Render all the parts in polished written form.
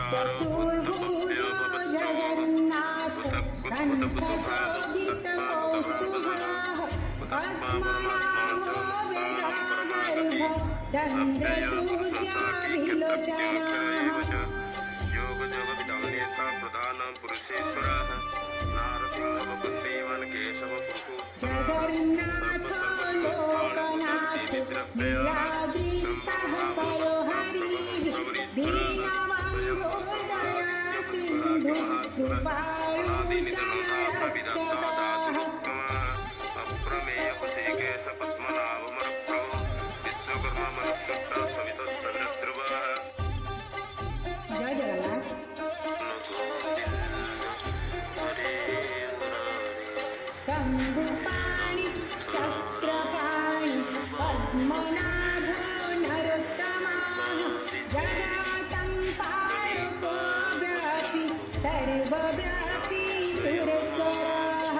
चतुर्भुजो जगन्नाथ कण्ठशोभितकौस्तुभः पद्मनाभो वेदागर्भो चन्द्रसूर्याभिलोचनः योग जग विदानेता प्रधान पुरुषेश्वरः नारसिंह श्रीमन् केशव जगन्नाथो लोकनाथो नीलाद्रि सह परो हरिः दीनबन्धुर्दया सिन्धु कृपाळु चरणरक्षकः अप्रमेय केश पद्मनाभमरप्रभो विश्वकर्मा मनस्तुष्टा सवितस्तमिन्द्रवः। जय जगन्नाथ। कंगुपाणि चक्रपाणि पद्मनाभो नरोत्तमः जगत्पालको व्यापी सर्वव्यापी सुरेश्वरः।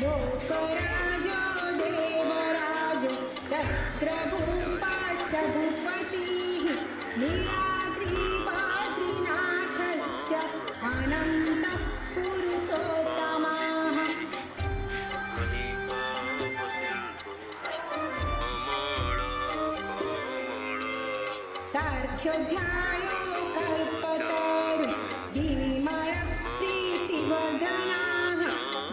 लोकराजो देवराजो चक्रभूपाश्च भूपतिः नीलाद्रिबद्रीनाथश्च अनन्तः पुरुषोत्तमः। तार्क्योऽध्यायो कल्पतरु विमलप्रीतिवर्धनः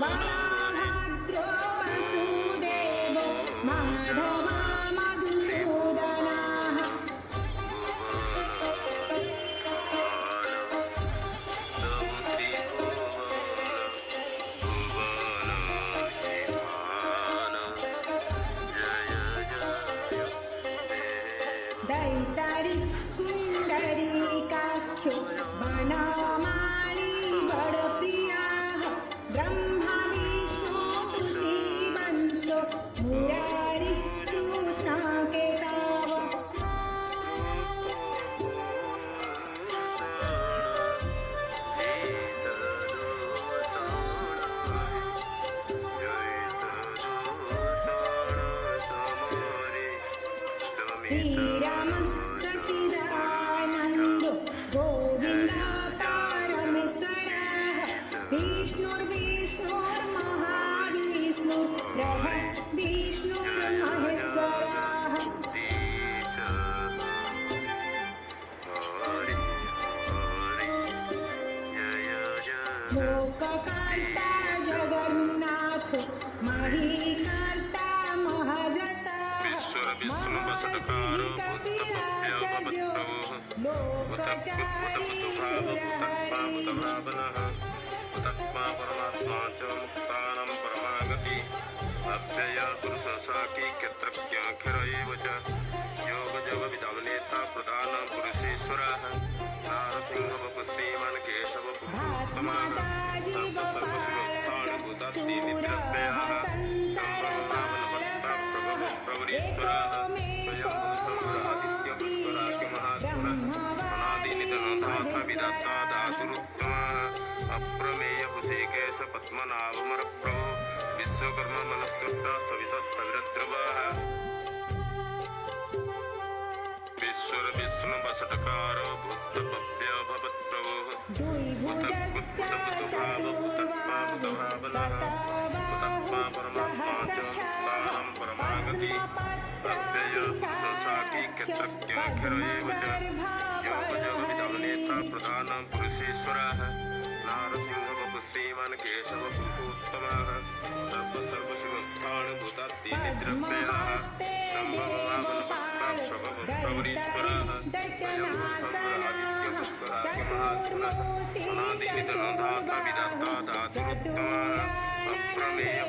बलभद्रो वसुदेवो माधव मधुसूदनः। दैतारि कुण्डरीकाख्यो वनमाली बडप्रियाः ब्रह्मा विष्णु तुलसीवंशो मुरारी कृष्ण केशव। श्रीराम सच्चिदानन्दो गोविन्द परमेश्वरः विष्णुर्विष्णुर्महाविष्णुर्ब्रह्म विष्णुर्महेश्वरः। लोककर्ता जगन्नाथो महीकर्ता महजसः महर्षिः कपिराजो लोकचारी सुरहरिः। तत्मा परमात्मा च मुक्तानां परमागति अव्यय पुरुषसाकी क्षत्रज्ञाखिर एव च योग जग विदानेता प्रधान पुरुषेश्वरः नारसिंह श्रीमन् केशव पुरुषोत्तमः अप्रमेय केश पद्मनाभमरप्रभो विश्वकर्मा मनस्तुष्टा सवितस्तमिन्द्रवः। विश्वर विष्णु वसटकारो भूतभव्य भवत्प्रभुः द्विभुजस्य चतुर्भुवः परमात्मा परमागति अव्यय पुरुषसाकी क्षत्रज्ञाखिर एव च योग जग विदानेता प्रधान पुरुषेश्वरः नारसिंह श्रीमन् केशव पुरुषोत्तमः सर्वशिवस्थाणुभूतात्तिनिद्रव्यः सम्भववामनप्रभवरीश्वरः अनादिनिधनधाता विधाता धातुरुत्तमः अप्रमेय